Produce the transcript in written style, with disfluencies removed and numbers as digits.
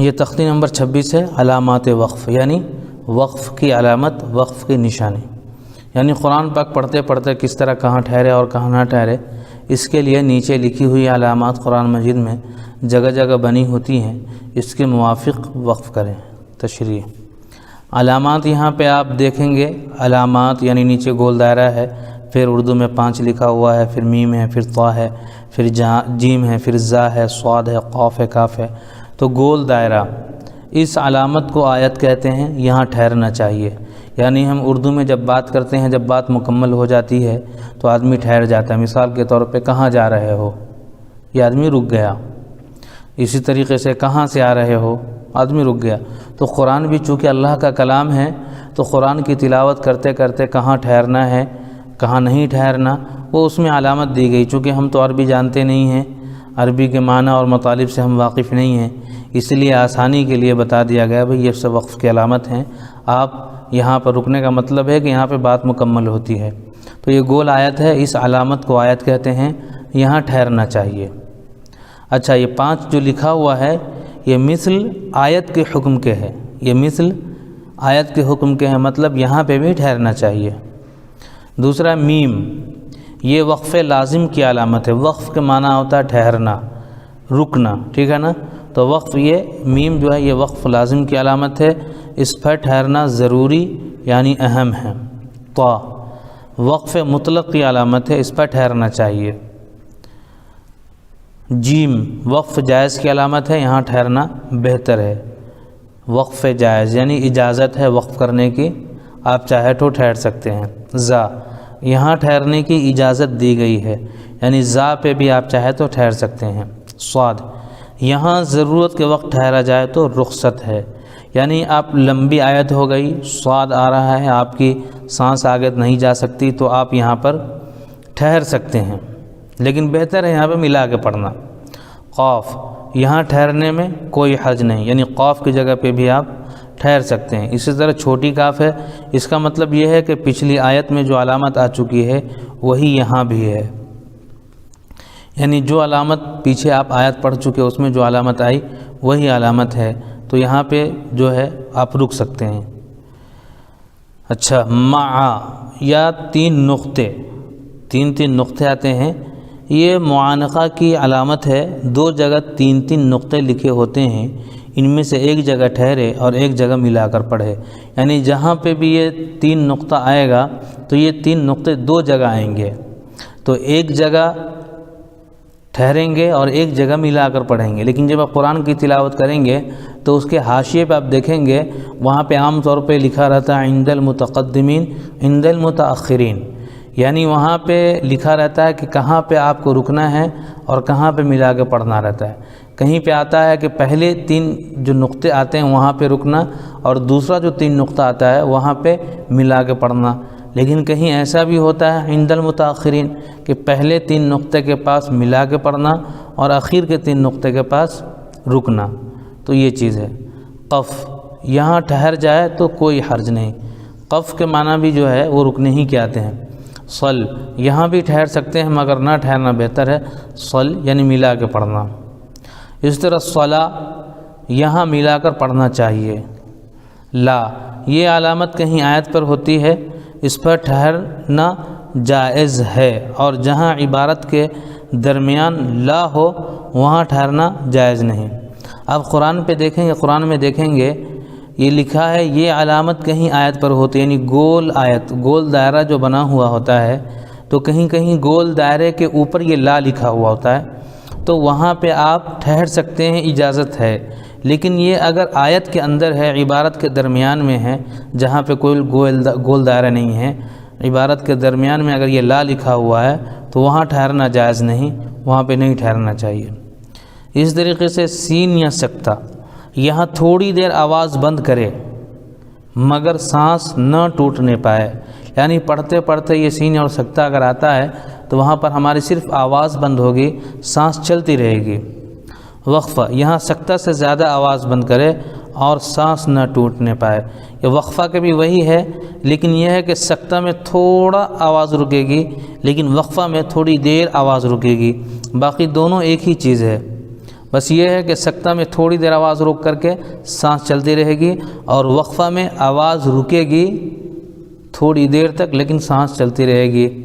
یہ تختی نمبر 26 ہے، علامات وقف، یعنی وقف کی علامت، وقف کی نشانی، یعنی قرآن پاک پڑھتے پڑھتے کس طرح کہاں ٹھہرے اور کہاں نہ ٹھہرے، اس کے لیے نیچے لکھی ہوئی علامات قرآن مجید میں جگہ جگہ بنی ہوتی ہیں، اس کے موافق وقف کریں۔ تشریح علامات یہاں پہ آپ دیکھیں گے، علامات یعنی نیچے گول دائرہ ہے، پھر اردو میں 5 لکھا ہوا ہے، پھر میم ہے، پھر طا ہے، پھر جیم ہے، پھر زا ہے، صاد ہے، قاف ہے، کاف ہے، تو گول دائرہ، اس علامت کو آیت کہتے ہیں۔ یہاں ٹھہرنا چاہیے، یعنی ہم اردو میں جب بات کرتے ہیں، جب بات مکمل ہو جاتی ہے تو آدمی ٹھہر جاتا ہے۔ مثال کے طور پہ کہاں جا رہے ہو، یہ آدمی رک گیا۔ اسی طریقے سے کہاں سے آ رہے ہو، آدمی رک گیا۔ تو قرآن بھی چونکہ اللہ کا کلام ہے، تو قرآن کی تلاوت کرتے کرتے کہاں ٹھہرنا ہے، کہاں نہیں ٹھہرنا، وہ اس میں علامت دی گئی۔ چونکہ ہم تو عربی جانتے نہیں ہیں، عربی کے معنی اور مطالب سے ہم واقف نہیں ہیں، اس لیے آسانی کے لیے بتا دیا گیا بھئی یہ سب وقف کی علامت ہیں، آپ یہاں پر رکنے کا مطلب ہے کہ یہاں پہ بات مکمل ہوتی ہے۔ تو یہ گول آیت ہے، اس علامت کو آیت کہتے ہیں، یہاں ٹھہرنا چاہیے۔ اچھا، یہ 5 جو لکھا ہوا ہے یہ مثل آیت کے حکم کے ہے، یہ مثل آیت کے حکم کے ہیں، مطلب یہاں پہ بھی ٹھہرنا چاہیے۔ دوسرا میم، یہ وقف لازم کی علامت ہے۔ وقف کے معنی ہوتا ہے ٹھہرنا، رکنا، ٹھیک ہے نا؟ تو وقف، یہ میم جو ہے یہ وقف لازم کی علامت ہے، اس پر ٹھہرنا ضروری یعنی اہم ہے۔ طا وقف مطلق کی علامت ہے، اس پر ٹھہرنا چاہیے۔ جیم وقف جائز کی علامت ہے، یہاں ٹھہرنا بہتر ہے۔ وقف جائز یعنی اجازت ہے وقف کرنے کی، آپ چاہے تو ٹھہر سکتے ہیں۔ زا یہاں ٹھہرنے کی اجازت دی گئی ہے، یعنی زا پہ بھی آپ چاہے تو ٹھہر سکتے ہیں۔ صاد یہاں ضرورت کے وقت ٹھہرا جائے تو رخصت ہے، یعنی آپ لمبی آیت ہو گئی، صاد آ رہا ہے، آپ کی سانس آگے نہیں جا سکتی تو آپ یہاں پر ٹھہر سکتے ہیں، لیکن بہتر ہے یہاں پہ ملا کے پڑھنا۔ قاف یہاں ٹھہرنے میں کوئی حرج نہیں، یعنی قاف کی جگہ پہ بھی آپ ٹھہر سکتے ہیں۔ اسی طرح چھوٹی کاف ہے، اس کا مطلب یہ ہے کہ پچھلی آیت میں جو علامت آ چکی ہے وہی یہاں بھی ہے، یعنی جو علامت پیچھے آپ آیت پڑھ چکے اس میں جو علامت آئی وہی علامت ہے، تو یہاں پہ جو ہے آپ رک سکتے ہیں۔ اچھا، مع یا 3 نقطے، 3 نقطے آتے ہیں، یہ معانقہ کی علامت ہے۔ 2 جگہ 3 نقطے لکھے ہوتے ہیں، ان میں سے ایک جگہ ٹھہرے اور ایک جگہ ملا کر پڑھے، یعنی جہاں پہ بھی یہ 3 نقطہ آئے گا تو یہ 3 نقطے 2 جگہ آئیں گے، تو ایک جگہ ٹھہریں گے اور ایک جگہ ملا کر پڑھیں گے۔ لیکن جب آپ قرآن کی تلاوت کریں گے تو اس کے حاشیے پہ آپ دیکھیں گے، وہاں پہ عام طور پہ لکھا رہتا ہے عند المتقدمین عند المتاخرین، یعنی وہاں پہ لکھا رہتا ہے کہ کہاں پہ آپ کو رکنا ہے اور کہاں پہ ملا کے پڑھنا رہتا ہے۔ کہیں پہ آتا ہے کہ پہلے 3 جو نقطے آتے ہیں وہاں پہ رکنا، اور دوسرا جو 3 نقطہ آتا ہے وہاں پہ ملا کے پڑھنا۔ لیکن کہیں ایسا بھی ہوتا ہے عند المتاخرین کہ پہلے 3 نقطے کے پاس ملا کے پڑھنا اور آخر کے 3 نقطے کے پاس رکنا، تو یہ چیز ہے۔ قف یہاں ٹھہر جائے تو کوئی حرج نہیں، قف کے معنی بھی جو ہے وہ رکنے ہی کے آتے ہیں۔ صل یہاں بھی ٹھہر سکتے ہیں مگر نہ ٹھہرنا بہتر ہے، صل یعنی ملا کے پڑھنا۔ اس طرح صلا یہاں ملا کر پڑھنا چاہیے۔ لا یہ علامت کہیں آیت پر ہوتی ہے، اس پر ٹھہرنا جائز ہے، اور جہاں عبارت کے درمیان لا ہو وہاں ٹھہرنا جائز نہیں۔ اب قرآن پہ دیکھیں گے، قرآن میں دیکھیں گے یہ لکھا ہے یہ علامت کہیں آیت پر ہوتی ہے، یعنی گول آیت، گول دائرہ جو بنا ہوا ہوتا ہے، تو کہیں کہیں گول دائرے کے اوپر یہ لا لکھا ہوا ہوتا ہے، تو وہاں پہ آپ ٹھہر سکتے ہیں، اجازت ہے۔ لیکن یہ اگر آیت کے اندر ہے، عبارت کے درمیان میں ہے، جہاں پہ کوئی گول دائرہ نہیں ہے، عبارت کے درمیان میں اگر یہ لا لکھا ہوا ہے تو وہاں ٹھہرنا جائز نہیں، وہاں پہ نہیں ٹھہرنا چاہیے۔ اس طریقے سے سین یا سکتہ یہاں تھوڑی دیر آواز بند کرے مگر سانس نہ ٹوٹنے پائے، یعنی پڑھتے پڑھتے یہ سین اور سکتہ اگر آتا ہے تو وہاں پر ہماری صرف آواز بند ہوگی، سانس چلتی رہے گی۔ وقفہ یہاں سکتہ سے زیادہ آواز بند کرے اور سانس نہ ٹوٹنے پائے، یہ وقفہ کے بھی وہی ہے، لیکن یہ ہے کہ سکتہ میں تھوڑا آواز رکے گی لیکن وقفہ میں تھوڑی دیر آواز رکے گی، باقی دونوں ایک ہی چیز ہے۔ بس یہ ہے کہ سکتہ میں تھوڑی دیر آواز روک کر کے سانس چلتی رہے گی، اور وقفہ میں آواز رکے گی تھوڑی دیر تک لیکن سانس چلتی رہے گی۔